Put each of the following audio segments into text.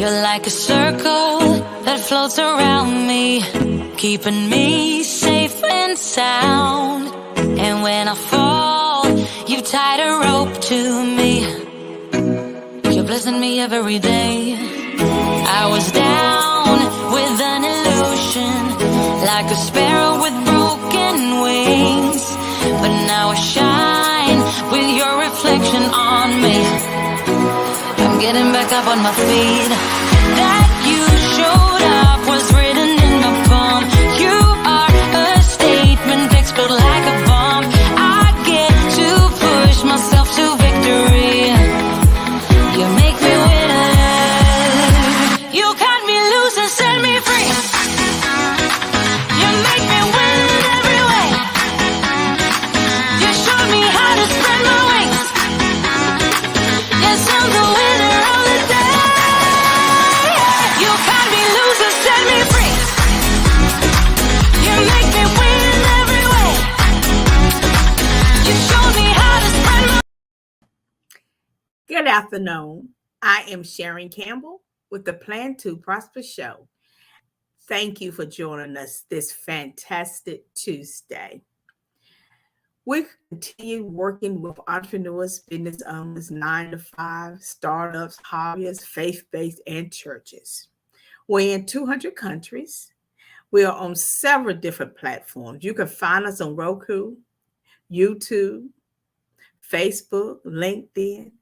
You're like a circle that floats around me, keeping me safe and sound. And when I fall, you tied a rope to me. You're blessing me every day. I was down with an illusion, like a sparrow with broken wings, but now I shine with your reflection on me. I'm getting back up on my feet. That you showed up was written in my palm. You are a statement that explode like a bomb. I get to push myself to victory. You make me winner. You cut me loose and set me free. You make me win every way. You showed me how to spread my wings. Yes, I'm the winner of the day. You cut me loose and set me free. You make me win every way. You showed me how to spread my. Good afternoon. I am Sharon Campbell with the Plan to Prosper show. Thank you for joining us this fantastic Tuesday. We continue working with entrepreneurs, business owners, 9 to 5, startups, hobbyists, faith-based, and churches. We're in 200 countries. We are on several different platforms. You can find us on Roku, YouTube, Facebook, LinkedIn,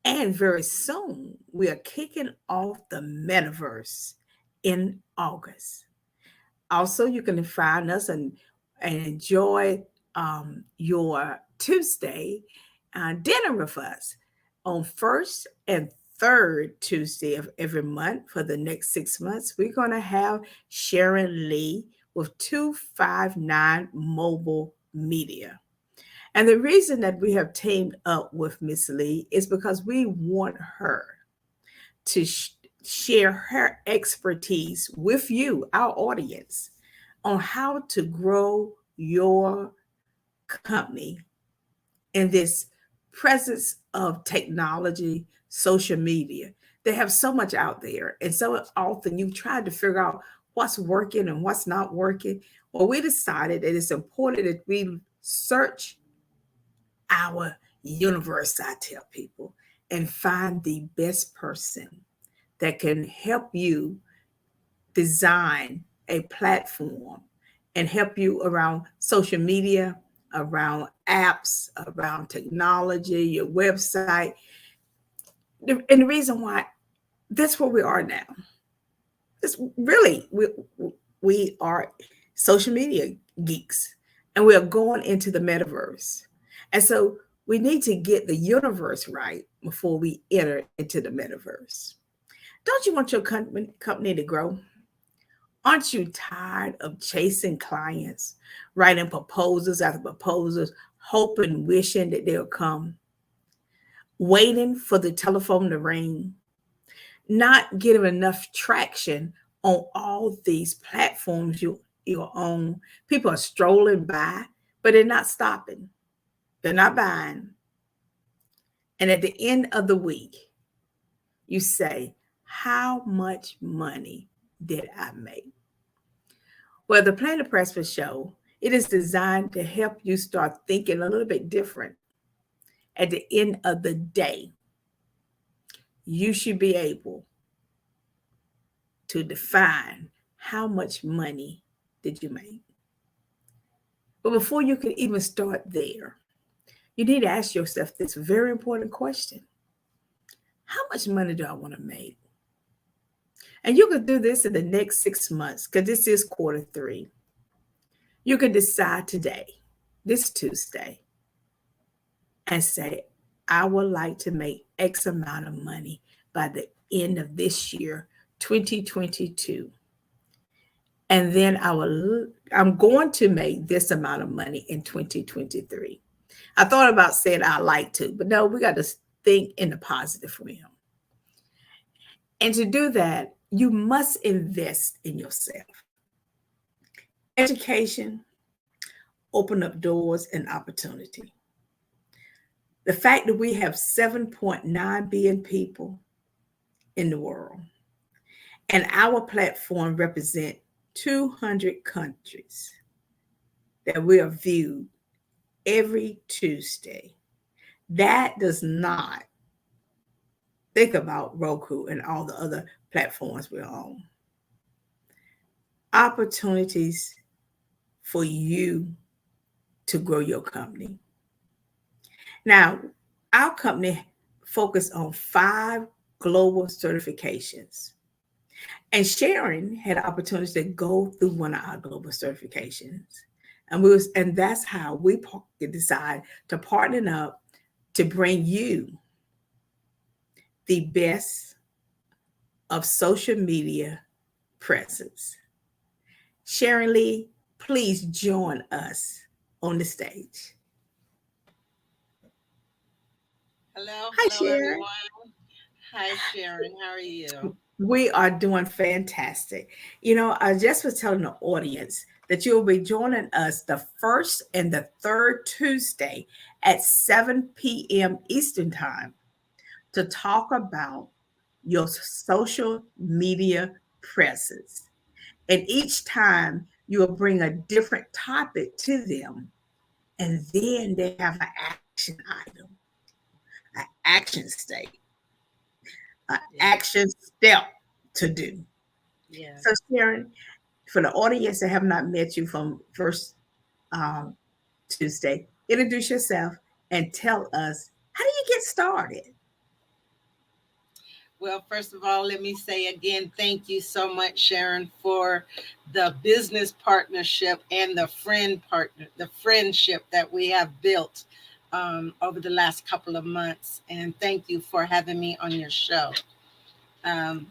and very soon we are kicking off the metaverse in August. Also, you can find us and enjoy your Tuesday dinner with us on first and third Tuesday of every month for the next 6 months. We're going to have Sharon Lee with 259 Mobile Media. And the reason that we have teamed up with Miss Lee is because we want her to share her expertise with you, our audience, on how to grow your company in this presence of technology, social media. They have so much out there. And so often you try to figure out what's working and what's not working. Well, we decided that it's important that we search our universe, I tell people, and find the best person that can help you design a platform and help you around social media, around apps, around technology, your website. And the reason why, that's where we are now. It's really, we are social media geeks, and we are going into the metaverse. And so we need to get the universe right before we enter into the metaverse. Don't you want your company to grow? Aren't you tired of chasing clients, writing proposals after proposals, hoping, wishing that they'll come, waiting for the telephone to ring, not getting enough traction on all these platforms you're on? People are strolling by, but they're not stopping. They're not buying. And at the end of the week, you say, how much money did I make? Well, the Plan to Prosper show, it is designed to help you start thinking a little bit different. At the end of the day, you should be able to define how much money did you make. But before you can even start there, you need to ask yourself this very important question. How much money do I want to make? And you can do this in the next 6 months, because this is quarter 3. You can decide today, this Tuesday, and say, I would like to make X amount of money by the end of this year, 2022. And then I'm going to make this amount of money in 2023. I thought about saying I like to, but no, we got to think in the positive realm. And to do that, you must invest in yourself. Education open up doors and opportunity. The fact that we have 7.9 billion people in the world, And our platform represent 200 countries that we are viewed every Tuesday. That does not think about Roku and all the other platforms we're on. Opportunities for you to grow your company. Now, our company focused on 5 global certifications. And Sharon had an opportunity to go through one of our global certifications. And that's how we decided to partner up to bring you the best of social media presence. Sharon Lee, please join us on the stage. Hello, Hi, hello Sharon. everyone. Hi Sharon, how are you? We are doing fantastic. I just was telling the audience that you'll be joining us the first and the third Tuesday at 7 p.m. Eastern Time to talk about your social media presence. And each time you will bring a different topic to them, and then they have an action item, an action state, an Yeah, action step to do. yeah. So, Sharon, for the audience that have not met you from first um, Tuesday, introduce yourself and tell us, how do you get started? Well, first of all, let me say again, thank you so much, Sharon, for the business partnership and the friendship that we have built over the last couple of months. And thank you for having me on your show. Um,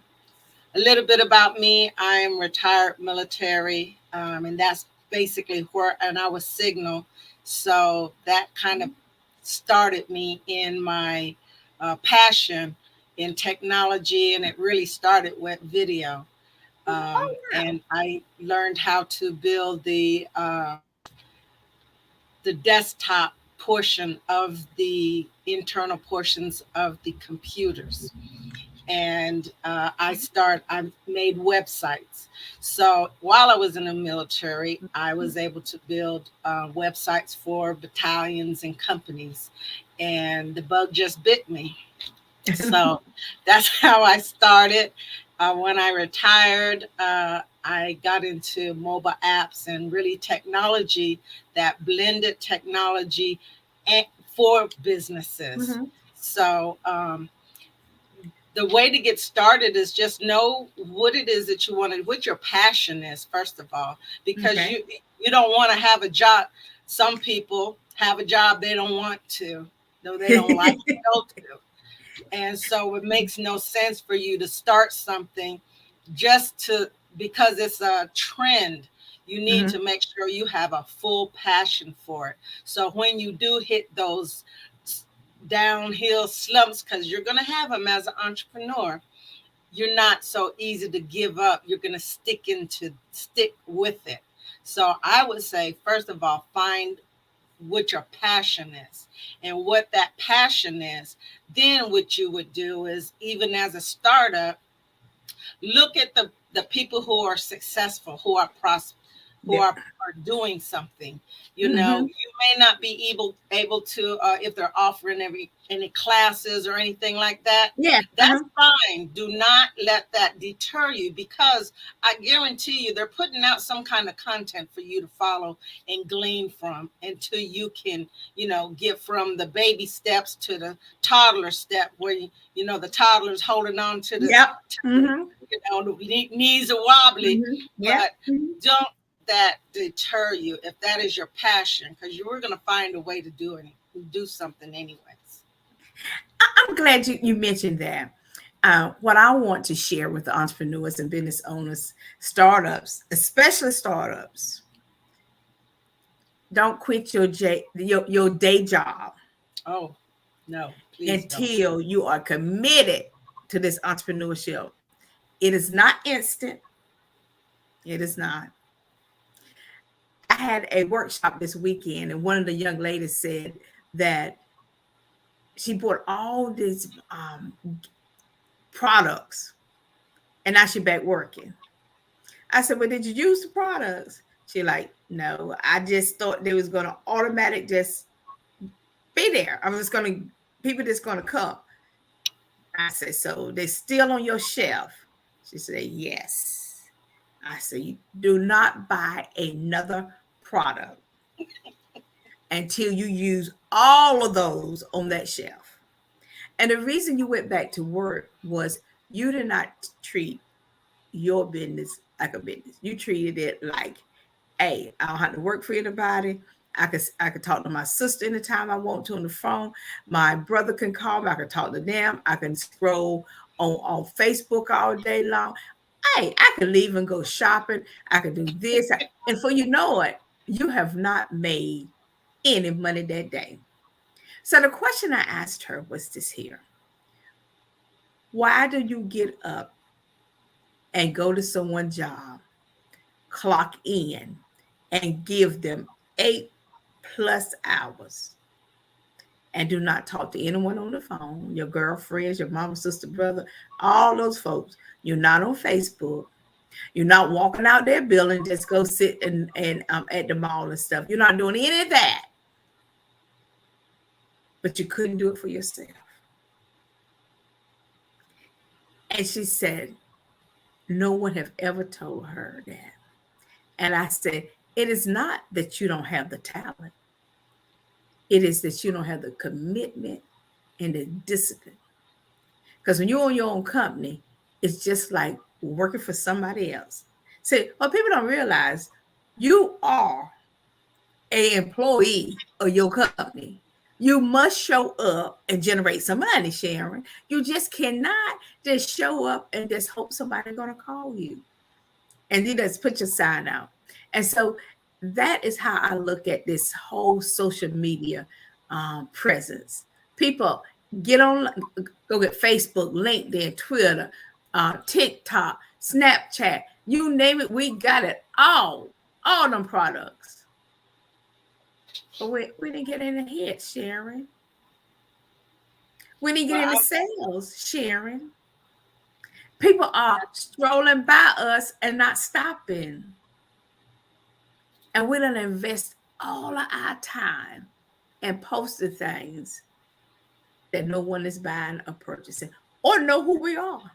a little bit about me. I'm retired military, and that's basically where, and I was signal. So that kind of started me in my passion in technology, and it really started with video. Oh, wow. And I learned how to build the desktop portion of the internal portions of the computers, and I made websites. So while I was in the military, I was able to build websites for battalions and companies, and the bug just bit me. So that's how I started. When I retired, I got into mobile apps and really technology, that blended technology and for businesses. Mhm. So the way to get started is just know what it is that you want to, what your passion is, first of all, because Okay. you don't want to have a job. Some people have a job they don't want to, though they don't like to go to. And so it makes no sense for you to start something just to, because it's a trend. You need Mhm. to make sure you have a full passion for it. So when you do hit those downhill slumps, because you're going to have them as an entrepreneur, you're not so easy to give up. You're going to stick with it. So I would say, first of all, find what your passion is and what that passion is. Then what you would do is, even as a startup, look at the people who are successful, who Yeah. are doing something. You know, Mhm. you may not be able to, if they're offering any classes or anything like that, Yeah. that's fine. Do not let that deter you, because I guarantee you they're putting out some kind of content for you to follow and glean from until you can, get from the baby steps to the toddler step, where the toddler's holding on to the, Yep. Mhm. the knees are wobbly. Mhm. Yep. But Mhm. don't that deter you if that is your passion, because you were going to find a way to do something anyways. I'm glad you mentioned that. What I want to share with the entrepreneurs and business owners, startups, especially startups, don't quit your day job Oh, no, please don't. until you are committed to this entrepreneurship. It is not instant. It is not. I had a workshop this weekend, and one of the young ladies said that she bought all these products, And now she back working. I said, well, did you use the products? She like, no, I just thought they was going to automatic just be there. I was going to, people just going to come. I said, so they're still on your shelf? She said, yes. I said, you do not buy another product until you use all of those on that shelf. And the reason you went back to work was you did not treat your business like a business. You treated it like, hey, I don't have to work for anybody. I could talk to my sister anytime I want to on the phone. My brother can call me. I can talk to them. I can scroll on Facebook all day long. Hey, I can leave and go shopping. I can do this. And for you know it, you have not made any money that day. So the question I asked her was this here. Why do you get up and go to someone's job, clock in, and give them 8+ hours and do not talk to anyone on the phone, your girlfriends, your mama, sister, brother, all those folks? You're not on Facebook. You're not walking out their building, just go sit and at the mall and stuff. You're not doing any of that. But you couldn't do it for yourself. And she said, no one have ever told her that. And I said, it is not that you don't have the talent. It is that you don't have the commitment and the discipline. Because when you own your own company, it's just like working for somebody else. See, what people don't realize, you are an employee of your company. You must show up and generate some money, Sharon. You just cannot just show up and just hope somebody's going to call you. And you just put your sign out. And so that is how I look at this whole social media presence. People get on, go get Facebook, LinkedIn, Twitter, TikTok, Snapchat, you name it, we got it all them products. But we didn't get any hits, Sharon. We didn't get any sales, Sharon. People are strolling by us and not stopping. And we don't invest all of our time and post the things that no one is buying or purchasing or know who we are.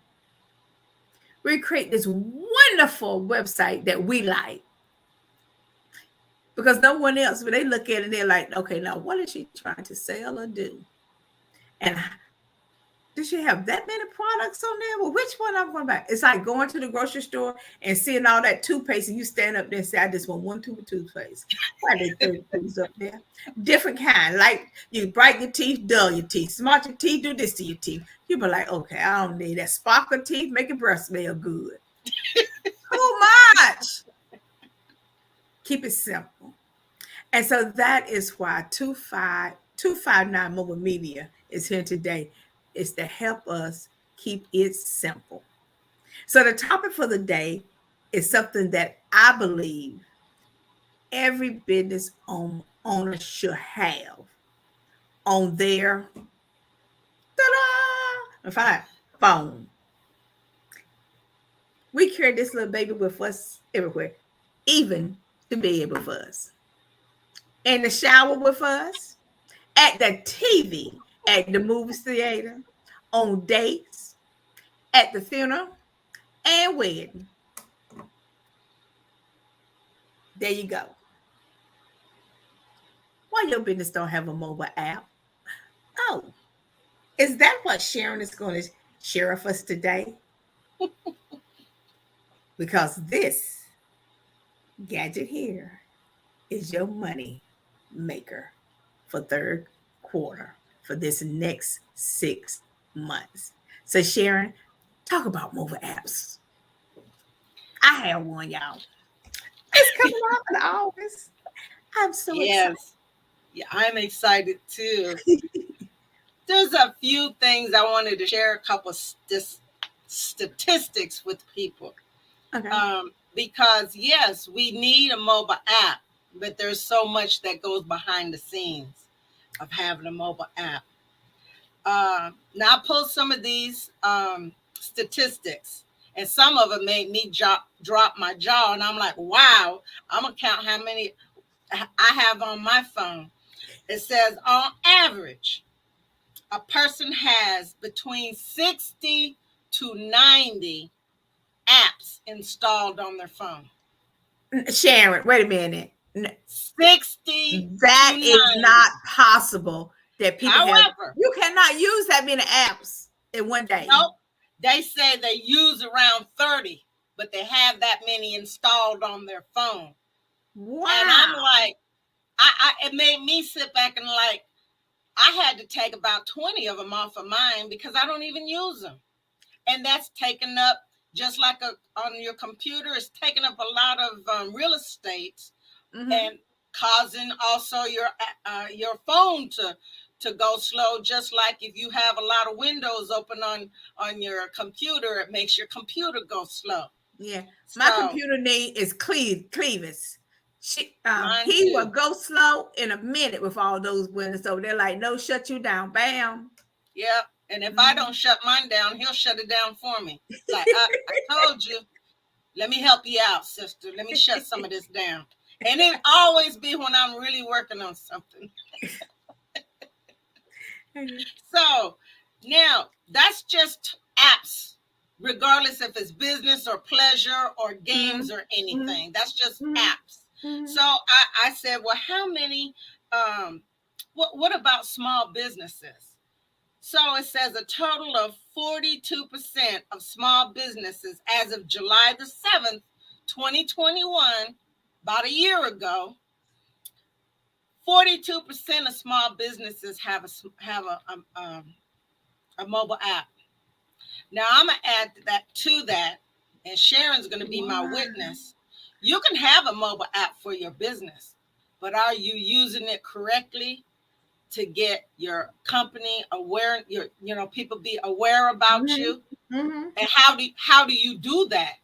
We create this wonderful website that we like because no one else, when they look at it, they're like, okay, now what is she trying to sell or do? And does she have that many products on there? Well, which one I'm going to buy? It's like going to the grocery store and seeing all that toothpaste, and you stand up there and say, I just want one tube of toothpaste. Why are they 30 things up there? Different kind. Like you brighten your teeth, dull your teeth, smart your teeth, do this to your teeth. You be like, okay, I don't need that. Sparkle teeth, make your breath smell good. Too much. Keep it simple. And so that is why 259 Mobile Media is here today, is to help us keep it simple. So the topic for the day is something that I believe every business owner should have on their phone. We carry this little baby with us everywhere, even to bed with us, in the shower with us, at the TV, at the movie theater, on dates, at the funeral, and wedding. There you go. Why your business don't have a mobile app? Oh, is that what Sharon is going to share with us today? Because this gadget here is your money maker for third quarter for this next 6 months. So Sharon, talk about mobile apps. I have one, y'all. It's coming out in August. I'm so excited. Yeah, I'm excited too. There's a few things I wanted to share, a couple statistics with people. Okay. Because yes, we need a mobile app, but there's so much that goes behind the scenes of having a mobile app. Now I pulled some of these statistics, And some of them made me drop my jaw. And I'm like, wow, I'm going to count how many I have on my phone. It says on average, a person has between 60 to 90 apps installed on their phone. Sharon, wait a minute. 60 that to is 90. not possible that people However, you cannot use that many apps in one day. Nope. They say they use around 30, but they have that many installed on their phone. Wow. And I'm like, it made me sit back and like, I had to take about 20 of them off of mine because I don't even use them. And that's taken up, just like on your computer, it's taking up a lot of real estate, and causing also your phone to go slow. Just like if you have a lot of windows open on your computer, it makes your computer go slow. Yeah, my computer name is Clevis. He will go slow in a minute with all those windows. So they're like, no, shut you down, bam. Yep. And if I don't shut mine down, he'll shut it down for me. Like, I told you, let me help you out, sister. Let me shut some of this down. And it always be when I'm really working on something. So now that's just apps, regardless if it's business or pleasure or games or anything. That's just apps. So I said, well, how many, what about small businesses? So it says a total of 42% of small businesses as of July the 7th, 2021, about a year ago, 42% of small businesses have a mobile app. Now I'm gonna add that, and Sharon's gonna be my witness. You can have a mobile app for your business, but are you using it correctly to get your company aware? People be aware about you. And how do you do that?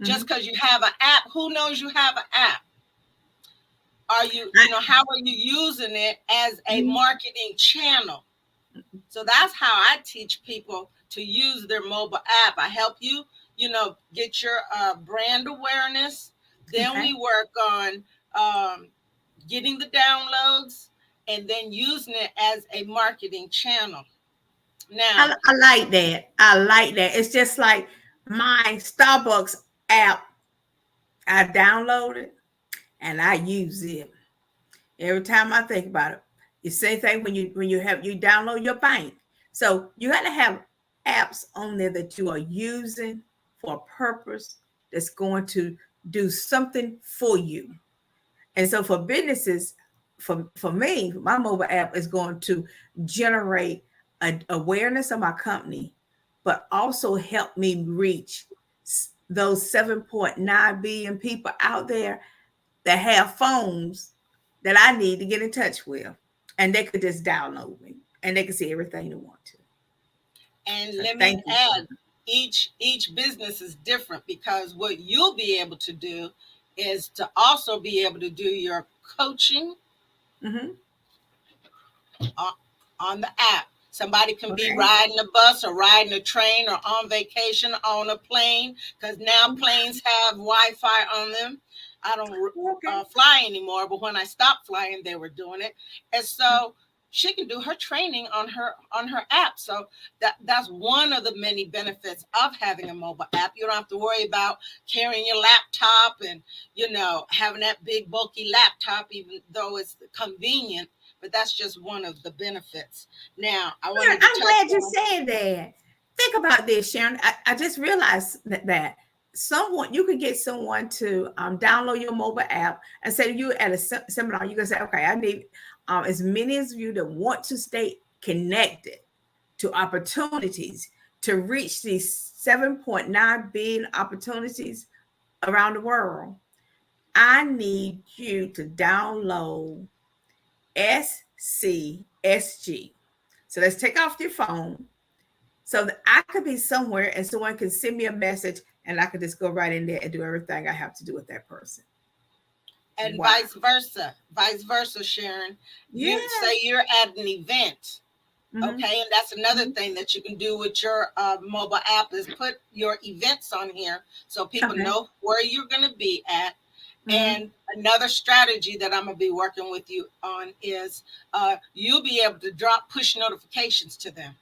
Just because you have an app, who knows you have an app? Are you, how are you using it as a marketing channel? So that's how I teach people to use their mobile app. I help you, get your brand awareness. Then we work on getting the downloads and then using it as a marketing channel. Now, I like that. I like that. It's just like my Starbucks app. I download it and I use it every time I think about it. The same thing when you download your bank. So you got to have apps on there that you are using for a purpose that's going to do something for you. And so for businesses, for me, my mobile app is going to generate awareness of my company, but also help me reach those 7.9 billion people out there that have phones that I need to get in touch with. And they could just download me and they can see everything they want to. And let me add, each business is different, because what you'll be able to do is to also be able to do your coaching on the app. Somebody can be riding a bus or riding a train or on vacation on a plane, because now planes have Wi-Fi on them. I don't fly anymore, but when I stopped flying, they were doing it. And so she can do her training on her app. So that's one of the many benefits of having a mobile app. You don't have to worry about carrying your laptop and, having that big bulky laptop, even though it's convenient. But that's just one of the benefits. Now, I'm glad you said that. Think about this, Sharon. I just realized that you could get someone to download your mobile app and say you at a seminar, you can say, okay, I need as many of you that want to stay connected to opportunities to reach these 7.9 billion opportunities around the world. I need you to download SCSG. So let's take off your phone so that I could be somewhere and someone can send me a message and I could just go right in there and do everything I have to do with that person. And vice versa, Sharon. You say you're at an event. Okay, and that's another thing that you can do with your mobile app is put your events on here so people know where you're going to be at. And another strategy that I'm going to be working with you on is you'll be able to drop push notifications to them.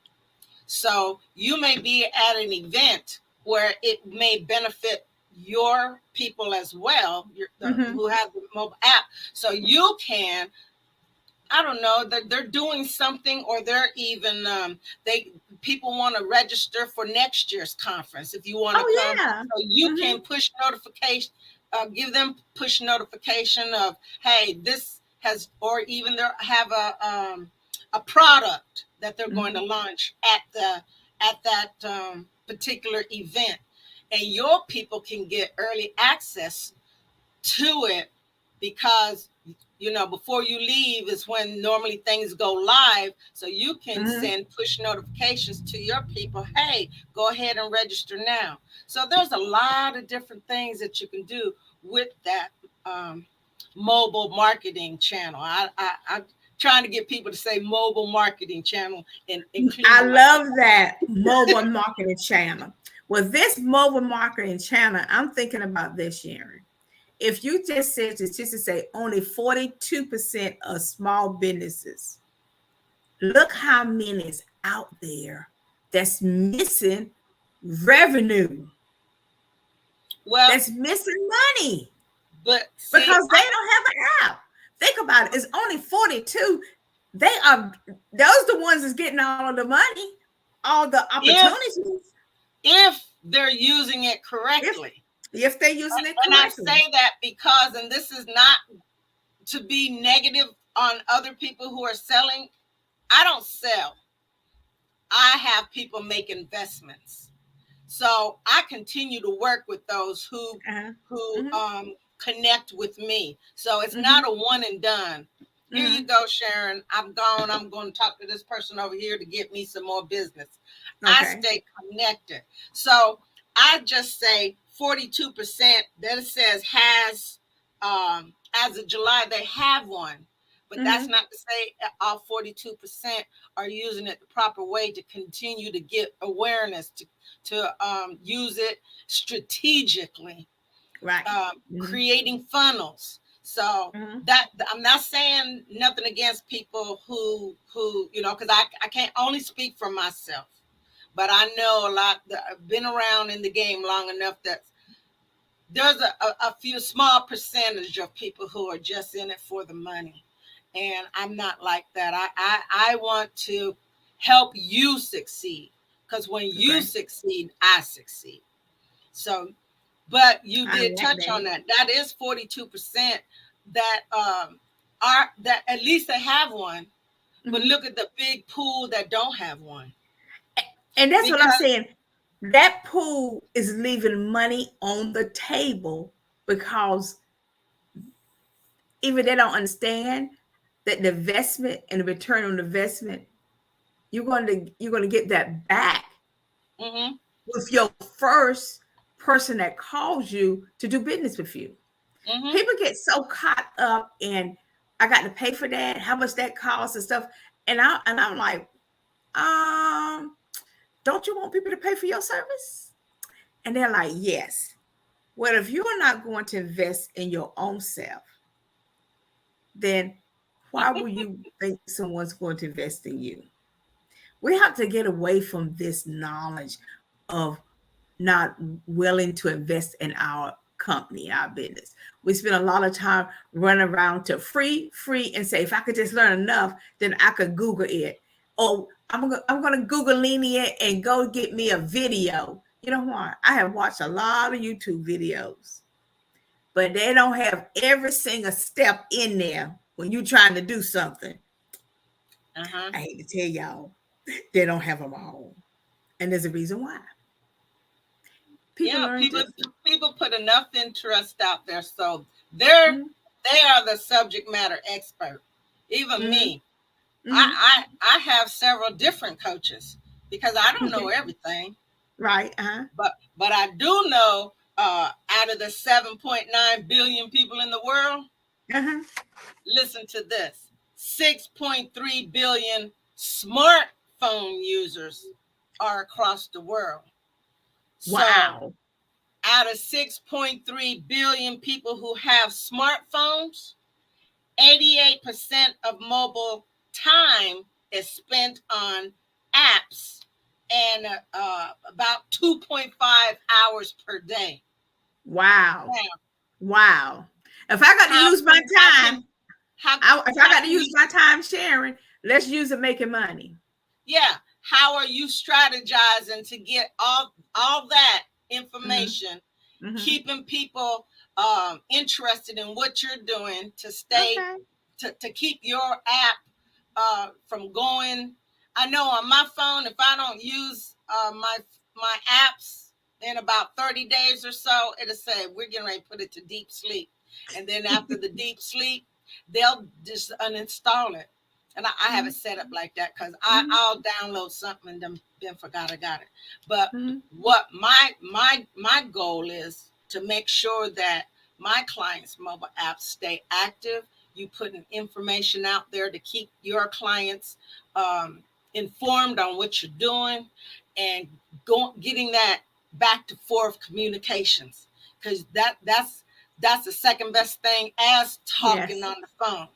So you may be at an event where it may benefit your people as well, who have the mobile app. So you can, I don't know, that they're doing something, or they're even people want to register for next year's conference. If you want to come, so you can push notification, give them push notification of, hey, this has, or even they have a product that they're going to launch at that particular event, and your people can get early access to it, because before you leave is when normally things go live. So you can send push notifications to your people. Hey, go ahead and register now. So there's a lot of different things that you can do with that mobile marketing channel. I'm trying to get people to say mobile marketing channel. And I love that mobile marketing channel. Well, this mobile marketing channel, I'm thinking about this, Sharon. If you just said, just to say only 42% of small businesses, look how many is out there that's missing revenue. Well, that's missing money. But because they don't have an app. Think about it. It's only 42. Those the ones that's getting all of the money, all the opportunities. If they're using it correctly. If they're using it correctly. And I say that because, and this is not to be negative on other people who are selling. I don't sell. I have people make investments. So I continue to work with those who connect with me. So it's not a one and done. Here you go, Sharon. I'm gone. I'm going to talk to this person over here to get me some more business. Okay. I stay connected. So I just say 42%, then it says has, as of July, they have one. But that's not to say all 42% are using it the proper way to continue to get awareness, to use it strategically. Right. Creating funnels. So that I'm not saying nothing against people who because I can't only speak for myself, but I know a lot that I've been around in the game long enough that there's a few small percentage of people who are just in it for the money. And I'm not like that. I want to help you succeed, because when you succeed, I succeed. So, but you did touch on that. That is 42% that are that at least they have one. But look at the big pool that don't have one. And that's what I'm saying. That pool is leaving money on the table because even they don't understand that the investment and the return on investment, you're going to get that back with your first person that calls you to do business with you. People get so caught up in, I got to pay for that, how much that costs and stuff, and I'm like, don't you want people to pay for your service? And they're like, yes. Well, if you're not going to invest in your own self, then why will you think someone's going to invest in you? We have to get away from this knowledge of not willing to invest in our company, our business. We spend a lot of time running around to free, and say, if I could just learn enough, then I could Google it. Oh, I'm going to Google Lenient and go get me a video. You know what? I have watched a lot of YouTube videos, but they don't have every single step in there when you're trying to do something. I hate to tell y'all, they don't have them all. And there's a reason why. People put enough interest out there, so they are the subject matter expert. Even me, I have several different coaches because I don't know everything. Right. But I do know out of the 7.9 billion people in the world, listen to this: 6.3 billion smartphones smartphone users are across the world. Wow. So out of 6.3 billion people who have smartphones, 88% of mobile time is spent on apps, and about 2.5 hours per day. Wow. Now, Wow. If I got to use my time, if I got to use my time, Sharon, let's use it making money. Yeah. How are you strategizing to get all that information, keeping people interested in what you're doing to stay, to keep your app from going? I know on my phone, if I don't use my apps in about 30 days or so, it'll say we're getting ready to put it to deep sleep. And then after the deep sleep, they'll just uninstall it. And I have it set up like that because I'll download something and then forgot I got it. But what my goal is to make sure that my clients' mobile apps stay active. You putting information out there to keep your clients informed on what you're doing, and getting that back to forth communications, because that's the second best thing as talking on the phone.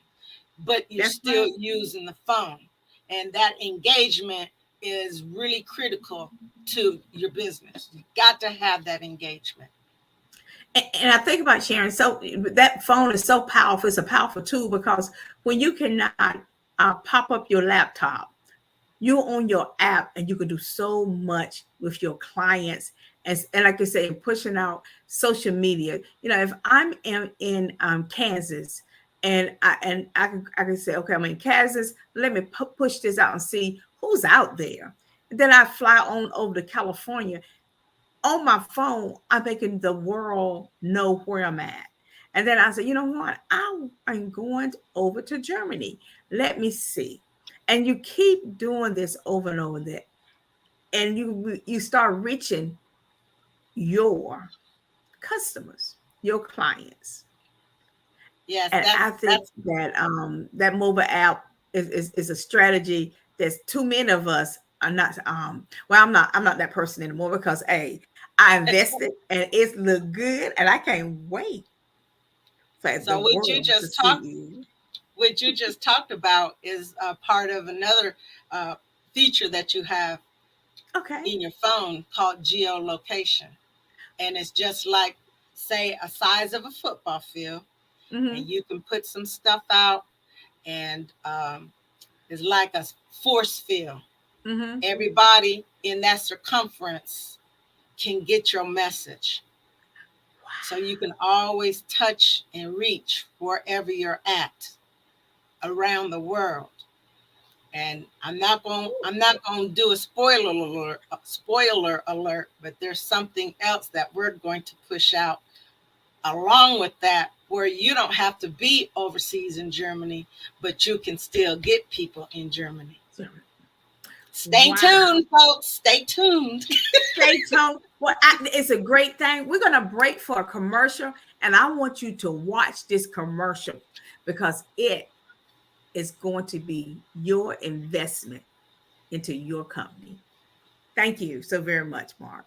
But you're still using the phone, and that engagement is really critical to your business. You got to have that engagement. And I think about Sharon, so that phone is so powerful. It's a powerful tool because when you cannot pop up your laptop, you're on your app and you can do so much with your clients. And like I say, pushing out social media. You know, if I'm in Kansas, and I can say, okay, I'm in Kansas. Let me push this out and see who's out there. And then I fly on over to California. On my phone, I'm making the world know where I'm at. And then I said, you know what? I'm going over to Germany. Let me see. And you keep doing this over and over there. And you start reaching your customers, your clients. Yes, and I think that mobile app is a strategy. There's too many of us are not. Well, I'm not that person anymore because I invested and it's look good, and I can't wait. So what you just talked about is part of another feature that you have in your phone called geolocation, and it's just like, say, a size of a football field. And you can put some stuff out, and it's like a force field. Everybody in that circumference can get your message. Wow. So you can always touch and reach wherever you're at around the world. And I'm not going to do a spoiler alert, but there's something else that we're going to push out along with that, where you don't have to be overseas in Germany, but you can still get people in Germany. Stay tuned, folks. Stay tuned. Stay tuned. Well, it's a great thing. We're going to break for a commercial, and I want you to watch this commercial because it is going to be your investment into your company. Thank you so very much, Mark.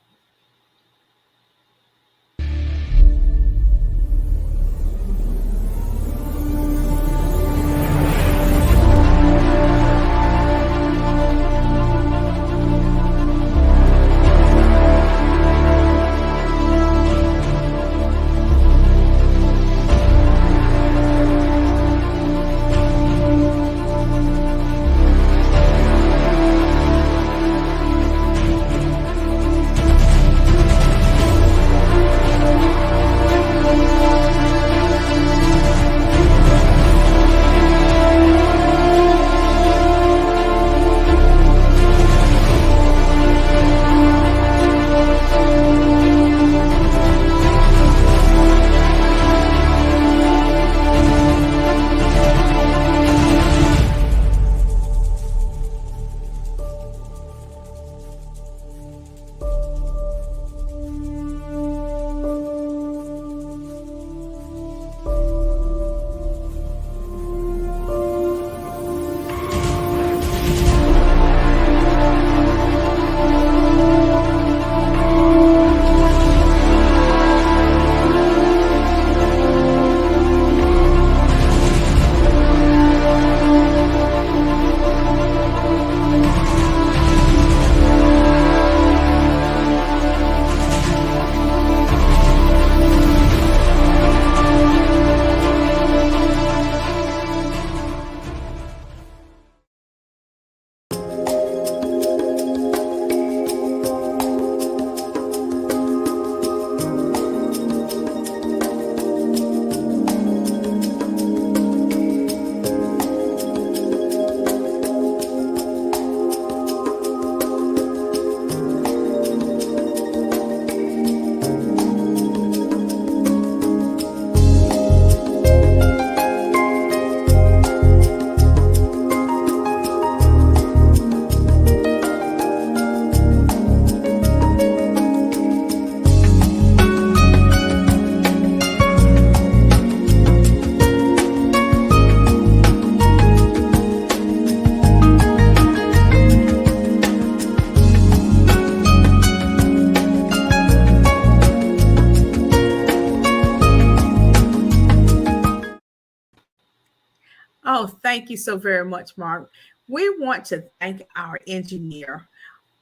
Thank you so very much, Mark. We want to thank our engineer,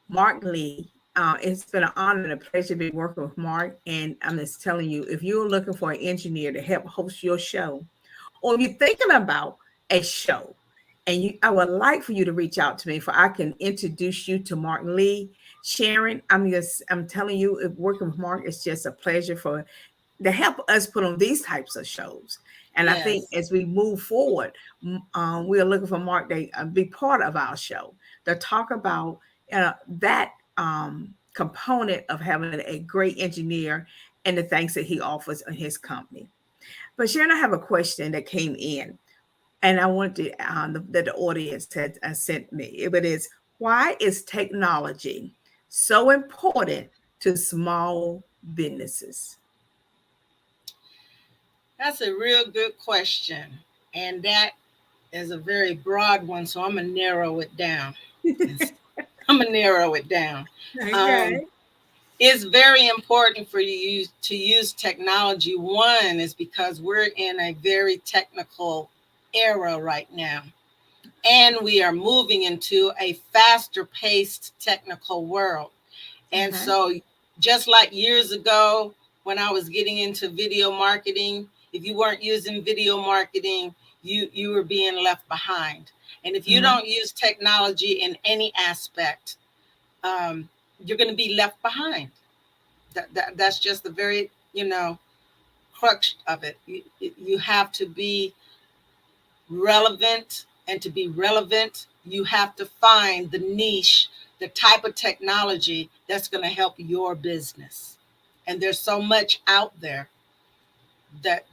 Mark Lee. It's been an honor and a pleasure to be working with Mark. And I'm just telling you, if you're looking for an engineer to help host your show, or if you're thinking about a show, and I would like for you to reach out to me for I can introduce you to Mark Lee. Sharon, I'm telling you, if working with Mark is just a pleasure for to help us put on these types of shows. And I think Yes. as we move forward, we are looking for Mark to be part of our show to talk about that component of having a great engineer and the things that he offers in his company. But Sharon, I have a question that came in, and I want to that the audience had sent me. It is, why is technology so important to small businesses? That's a real good question. And that is a very broad one. So I'm going to narrow it down. I'm going to narrow it down. Okay. It's very important for you to use technology. One is because we're in a very technical era right now. And we are moving into a faster paced technical world. And so, just like years ago, when I was getting into video marketing, if you weren't using video marketing, you were being left behind. And if you don't use technology in any aspect, you're going to be left behind. That's just the very, crux of it. You have to be relevant, and to be relevant, you have to find the niche, the type of technology that's going to help your business. And there's so much out there that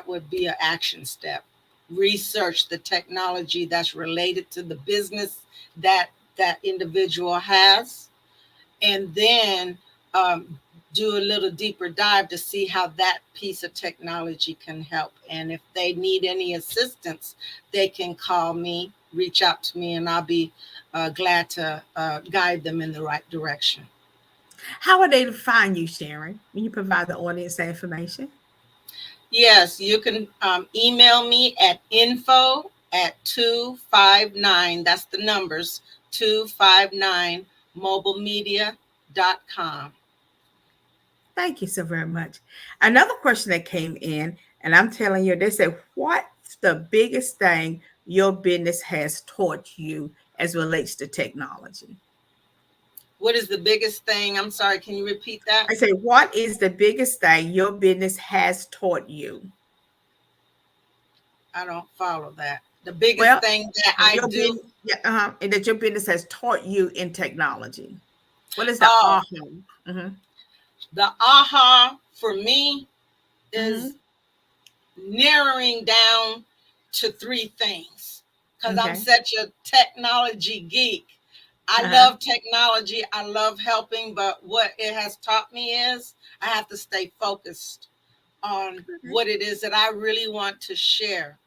would be an action step. Research the technology that's related to the business that individual has, and then do a little deeper dive to see how that piece of technology can help. And if they need any assistance, they can call me, reach out to me, and I'll be glad to guide them in the right direction. How are they to find you, Sharon, when you provide the audience that information? Yes, you can email me at info@259, that's the numbers, 259mobilemedia.com. Thank you so very much. Another question that came in, and I'm telling you, they said, what's the biggest thing your business has taught you as relates to technology? What is the biggest thing? I'm sorry, can you repeat that? I say, what is the biggest thing your business has taught you? I don't follow that. The biggest Well, thing that I your do. business, yeah, and that your business has taught you in technology. What is the Oh, aha? Mm-hmm. the aha for me Mm-hmm. is narrowing down to three things, because I'm Okay. such a technology geek. I Uh-huh. love technology. I love helping, but what it has taught me is I have to stay focused on what it is that I really want to share,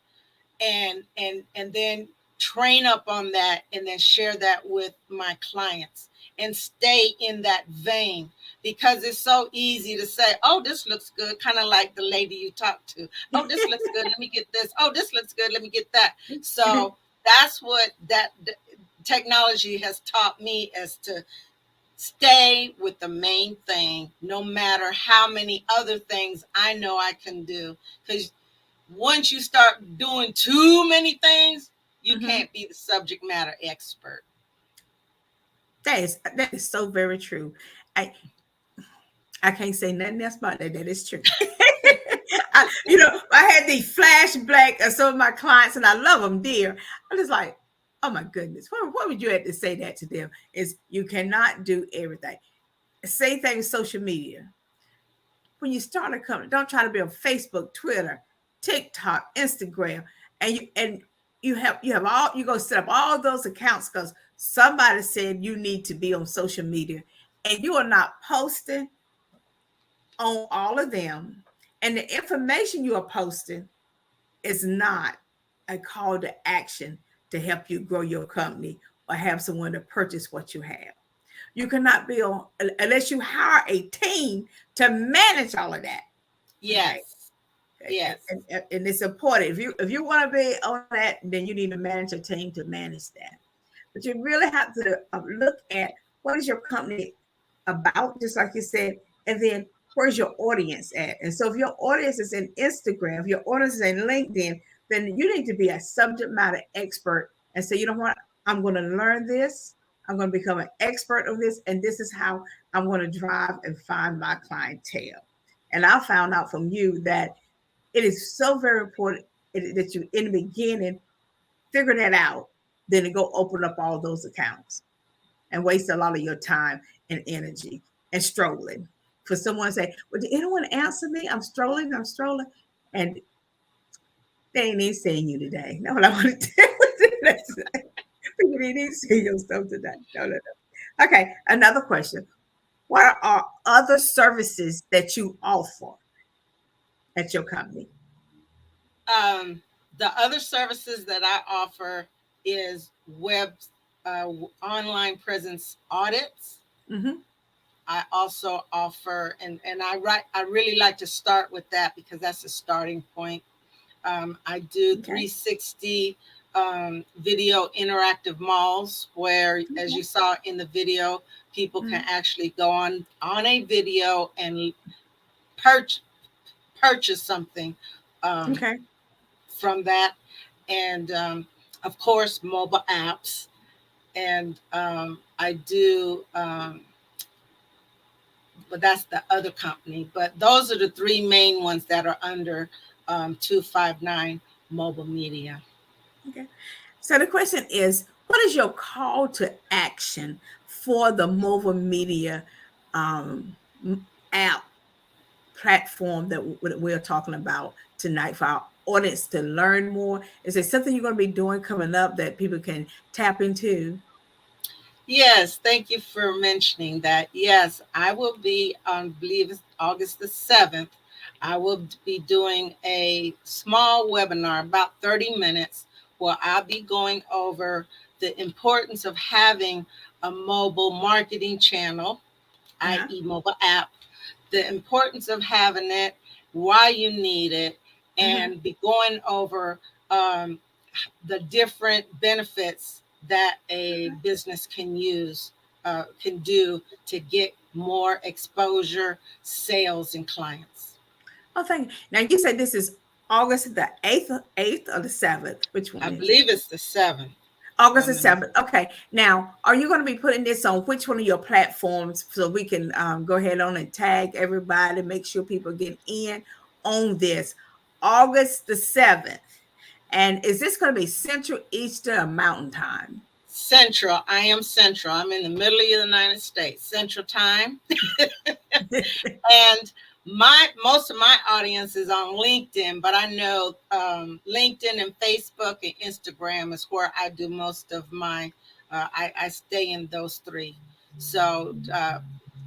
and then train up on that, and then share that with my clients and stay in that vein, because it's so easy to say, oh, this looks good, kind of like the lady you talked to. Oh, this looks good, let me get this. Oh, this looks good, let me get that. So that's what that technology has taught me, is to stay with the main thing, no matter how many other things I know I can do. Because once you start doing too many things, you Mm-hmm. can't be the subject matter expert. That is so very true. I I can't say nothing else about that. That is true. I had these flashback of some of my clients, and I love them dear. I'm just like, oh my goodness, what would you have to say that to them? Is you cannot do everything. Same thing with social media. When you start a company, don't try to be on Facebook, Twitter, TikTok, Instagram, and you have all you go set up all those accounts because somebody said you need to be on social media, and you are not posting on all of them, and the information you are posting is not a call to action to help you grow your company or have someone to purchase what you have. You cannot be on unless you hire a team to manage all of that. Okay. Yes. Yes. And it's important. If you want to be on that, then you need to manage a team to manage that. But you really have to look at what is your company about, just like you said, and then where's your audience at. And so if your audience is in Instagram, if your audience is in LinkedIn, then you need to be a subject matter expert and say, you know what, I'm going to learn this. I'm going to become an expert on this, and this is how I'm going to drive and find my clientele. And I found out from you that it is so very important that you, in the beginning, figure that out, then to go open up all those accounts and waste a lot of your time and energy and strolling. For someone to say, well, did anyone answer me? I'm strolling, and they ain't even seeing you today. That's what I want to tell you. People didn't even see your stuff today. No. Okay, another question. What are other services that you offer at your company? The other services that I offer is web online presence audits. Mm-hmm. I also offer, and I really like to start with that because that's a starting point. I do 360 video interactive malls where, as you saw in the video, people can actually go on a video and purchase something from that. And of course, mobile apps. And I do, but that's the other company. But those are the three main ones that are under 259 Mobile Media. Okay. So the question is, what is your call to action for the mobile media app platform that we're talking about tonight for our audience to learn more? Is there something you're going to be doing coming up that people can tap into? Yes, thank you for mentioning that. Yes, I will be on, I believe it's August the 7th. I will be doing a small webinar, about 30 minutes, where I'll be going over the importance of having a mobile marketing channel, i.e. mobile app, the importance of having it, why you need it, and be going over the different benefits that a business can use, can do to get more exposure, sales, and clients. Oh, thank you. Now you said this is August the 8th or the 7th. Which one I is it? believe it's the 7th. August the 7th. Okay. Now, are you going to be putting this on which one of your platforms so we can go ahead on and tag everybody, make sure people get in on this August the 7th? And is this going to be Central, Eastern, or Mountain Time? Central. I am Central. I'm in the middle of the United States, Central Time. And most of my audience is on LinkedIn, but I know LinkedIn and Facebook and Instagram is where I do most of my, I stay in those three. So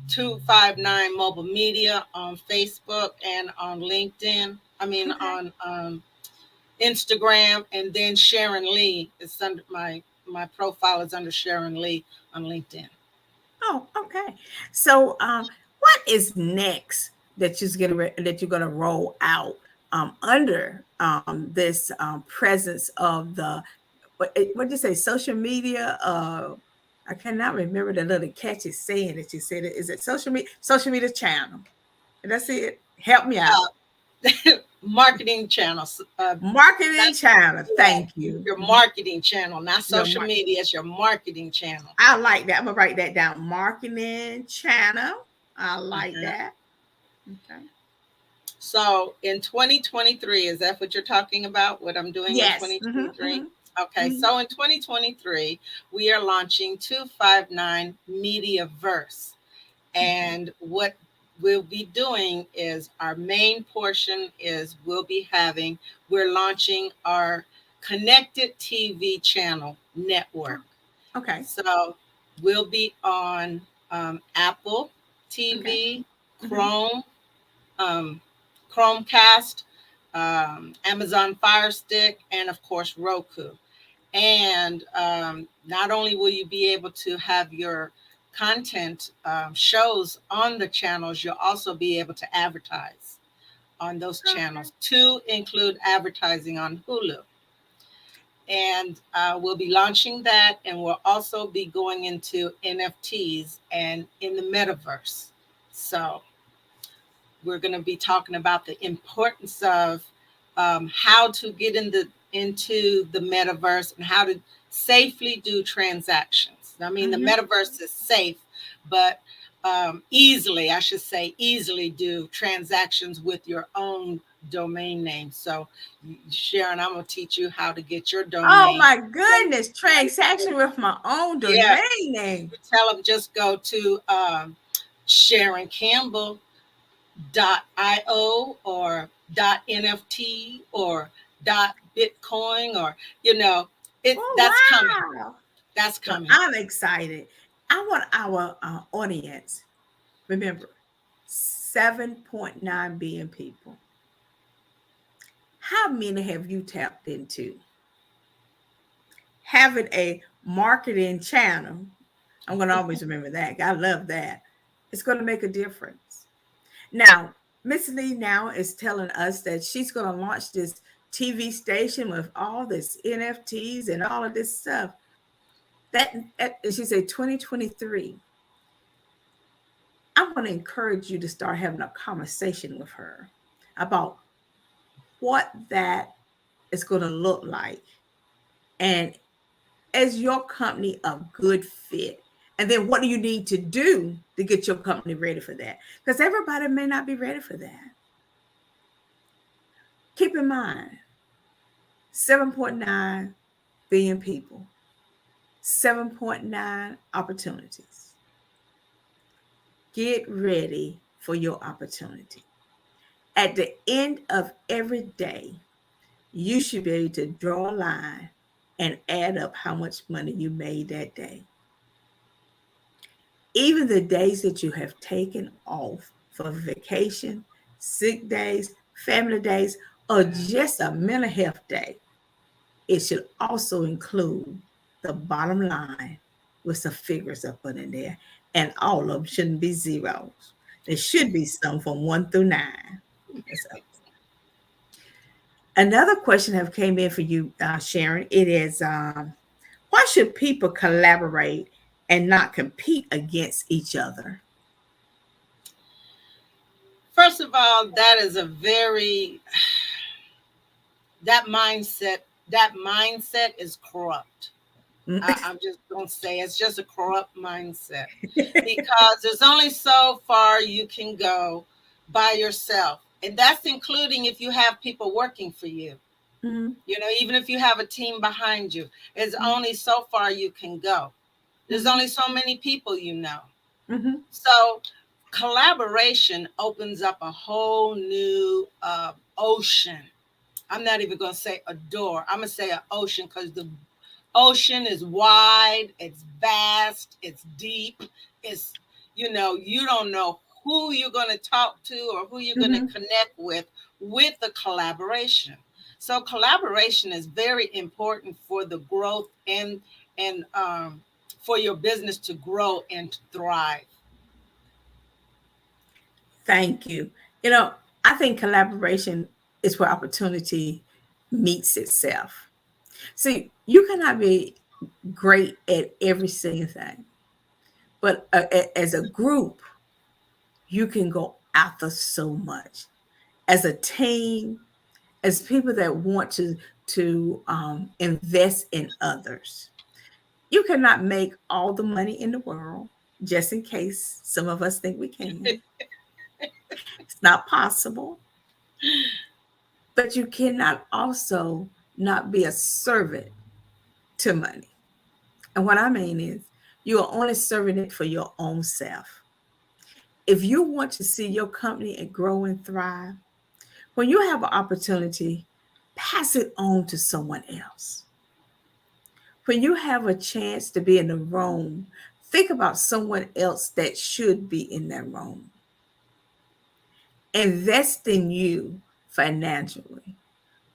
259 Mobile Media on Facebook and on LinkedIn. I mean, on Instagram, and then Sharon Lee is under my profile is under Sharon Lee on LinkedIn. Oh, okay. So, what is next that you're gonna roll out under this presence of the what did you say, social media? I cannot remember the little catchy saying that you said. Is it social media channel? That's it. Help me out. Marketing channels. Marketing channel. Thank you. Your marketing channel, not social media. It's your marketing channel. I like that. I'm gonna write that down. Marketing channel. I like that. Okay. So in 2023, is that what you're talking about? What I'm doing in 2023? Okay. So in 2023, we are launching 259 Mediaverse. And what we'll be doing is our main portion is we're launching our connected TV channel network. Okay. So we'll be on Apple TV, Chrome, Chromecast, Amazon Fire Stick, and of course Roku. And not only will you be able to have your content shows on the channels, you'll also be able to advertise on those Okay. channels. Two include advertising on Hulu. And we'll be launching that, and we'll also be going into NFTs and in the metaverse. So we're going to be talking about the importance of how to get into the metaverse and how to safely do transactions. I mean, the Mhm. metaverse is safe, but easily, I should say, easily do transactions with your own domain name. So, Sharon, I'm going to teach you how to get your Oh domain. my goodness, transaction with my own Yeah, domain name. tell them just go to Sharon Campbell .io or .nft or .bitcoin, or Oh that's coming. wow. That's Well, coming. I'm excited. I want our audience, remember, 7.9 billion people. How many have you tapped into? Having a marketing channel, I'm going to always remember that. I love that. It's going to make a difference. Now, Miss Lee now is telling us that she's going to launch this TV station with all this NFTs and all of this stuff. That she said 2023. I'm going to encourage you to start having a conversation with her about what that is going to look like. And is your company a good fit? And then what do you need to do to get your company ready for that? Because everybody may not be ready for that. Keep in mind, 7.9 billion people, 7.9 opportunities. Get ready for your opportunity. At the end of every day, you should be able to draw a line and add up how much money you made that day. Even the days that you have taken off for vacation, sick days, family days, or just a mental health day, it should also include the bottom line with some figures up in there. And all of them shouldn't be zeros. There should be some from 1 through 9. That's another question have came in for you, Sharon. It is, why should people collaborate and not compete against each other? First of all, that is a very that mindset. That mindset is corrupt. I'm just gonna say it's just a corrupt mindset, because there's only so far you can go by yourself, and that's including if you have people working for you. Mhm, Even if you have a team behind you, it's mhm, only so far you can go. There's mhm, only so many people you know. mhm, So collaboration opens up a whole new ocean. I'm not even going to say a door. I'm going to say an ocean, because the ocean is wide, it's vast, it's deep. It's, you don't know who you're going to talk to or who you're going to mhm. connect with the collaboration. So collaboration is very important for the growth and for your business to grow and to thrive. Thank you. You know, I think collaboration is where opportunity meets itself. See, you cannot be great at every single thing, but as a group, you can go after so much. As a team, as people that want to invest in others, you cannot make all the money in the world. Just in case some of us think we can, it's not possible. But you cannot also not be a servant to money. And what I mean is, you are only serving it for your own self. If you want to see your company and grow and thrive, when you have an opportunity, pass it on to someone else. When you have a chance to be in the room, think about someone else that should be in that room. Invest in you financially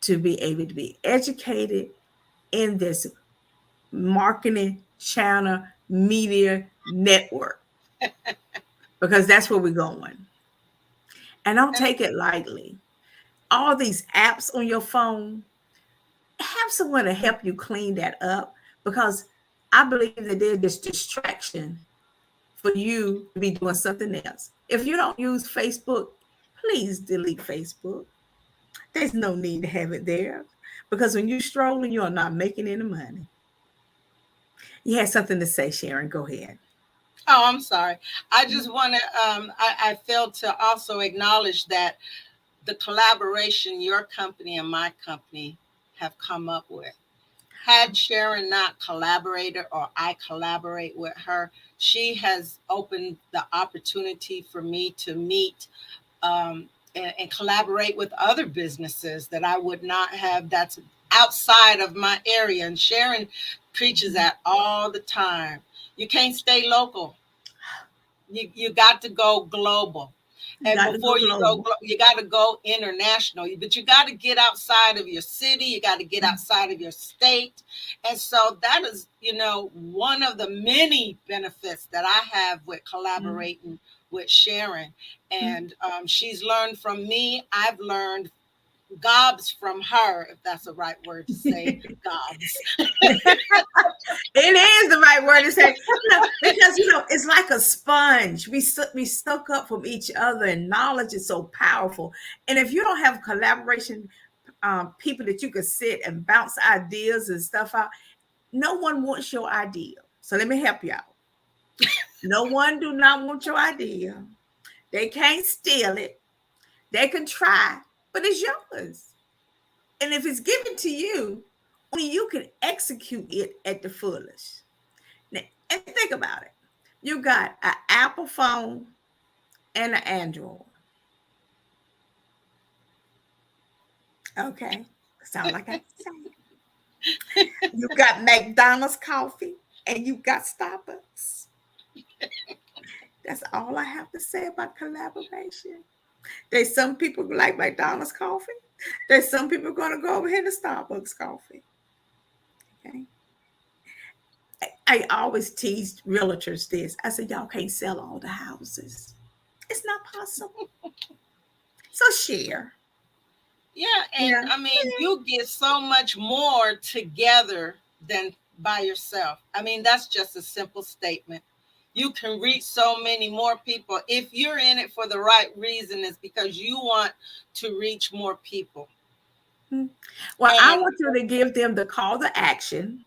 to be able to be educated in this marketing channel media network, because that's where we're going. And don't And take it lightly. all these apps on your phone, have someone to help you clean that up, because I believe that they're just distraction for you to be doing something else. If you don't use Facebook, please delete Facebook. There's no need to have it there, because when you're strolling, you are not making any money. You had something to say, Sharon. Go ahead. Oh, I'm sorry. I just want to, I failed to also acknowledge that the collaboration your company and my company have come up with. Had Sharon not collaborated, or I collaborate with her, she has opened the opportunity for me to meet and collaborate with other businesses that I would not have, that's outside of my area. And Sharon preaches that all the time. You can't stay local. You got to go global. You And got to go before you go, global. you got to go international. But you got to get outside of your city. You got to get outside of your state. And so that is, one of the many benefits that I have with collaborating with Sharon. And she's learned from me. I've learned gobs from her, if that's the right word to say, gobs. It is the right word to say, because it's like a sponge. We soak up from each other, and knowledge is so powerful. And if you don't have collaboration, people that you can sit and bounce ideas and stuff out, no one wants your idea. So let me help you out. No one do not want your idea. They can't steal it. They can try, but it's yours. And if it's given to you, only you can execute it at the fullest. Now, and think about it. You got an Apple phone and an Android. Okay. Sound like I say. You got McDonald's coffee and you got Starbucks. That's all I have to say about collaboration. There's some people who like McDonald's coffee. There's some people going to go over here to Starbucks coffee. Okay. I always teased realtors this. I said, y'all can't sell all the houses. It's not possible. So share. Yeah, and Yeah. I mean, you get so much more together than by yourself. I mean, that's just a simple statement. You can reach so many more people. If you're in it for the right reason, it's because you want to reach more people. Well, I And want you to give them the call to action,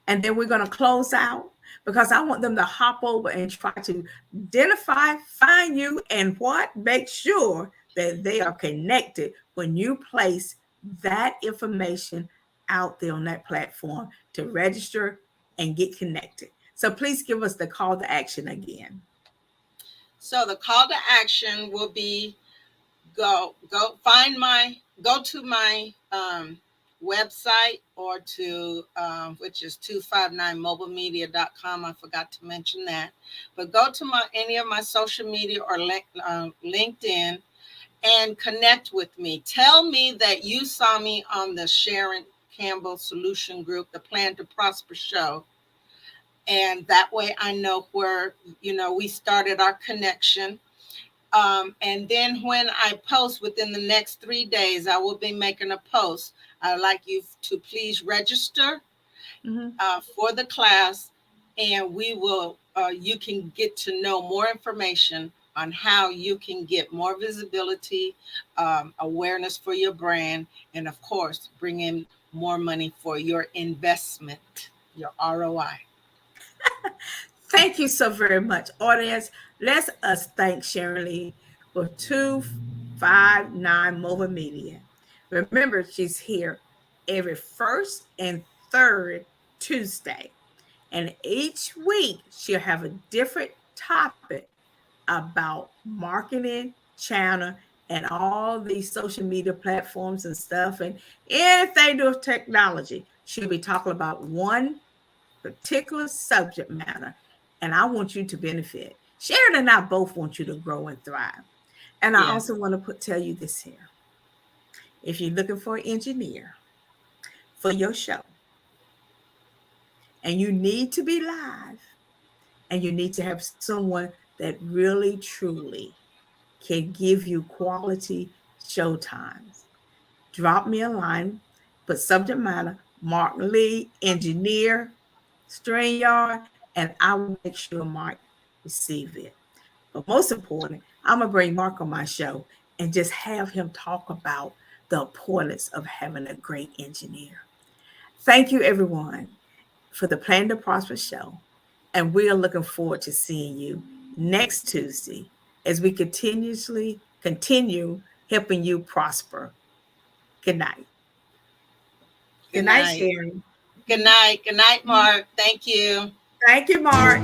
and then we're going to close out, because I want them to hop over and try to identify, find you, and what? Make sure that they are connected when you place that information out there on that platform to register and get connected. So please give us the call to action again. so the call to action will be go to my website, or to which is 259mobilemedia.com. I forgot to mention that. But go to any of my social media, or LinkedIn, and connect with me. Tell me that you saw me on the Sharon Campbell Solution Group, the Plan to Prosper show. And that way I know where, we started our connection. And then when I post within the next 3 days, I will be making a post. I'd like you to please register for the class, and you can get to know more information on how you can get more visibility, awareness for your brand, and of course, bring in more money for your investment, your ROI. Thank you so very much, audience. Let us thank Sharon Lee for 259 Mobile Media. Remember, she's here every first and third Tuesday. And each week, she'll have a different topic about marketing, channel, and all these social media platforms and stuff. And anything to do with technology, she'll be talking about one particular subject matter, and I want you to benefit. Sharon and I both want you to grow and thrive. And I Yes. also want to tell you this here. If you're looking for an engineer for your show, and you need to be live, and you need to have someone that really truly can give you quality show times, drop me a line, put subject matter, Mark Lee, engineer, StreamYard, and I will make sure Mark receive it. But most important, I'm gonna bring Mark on my show and just have him talk about the importance of having a great engineer. Thank you, everyone, for the Plan to Prosper show. And we are looking forward to seeing you next Tuesday as we continue helping you prosper. Good night. Good night, Sharon. Good night. Good night, Mark. Thank you. Thank you, Mark.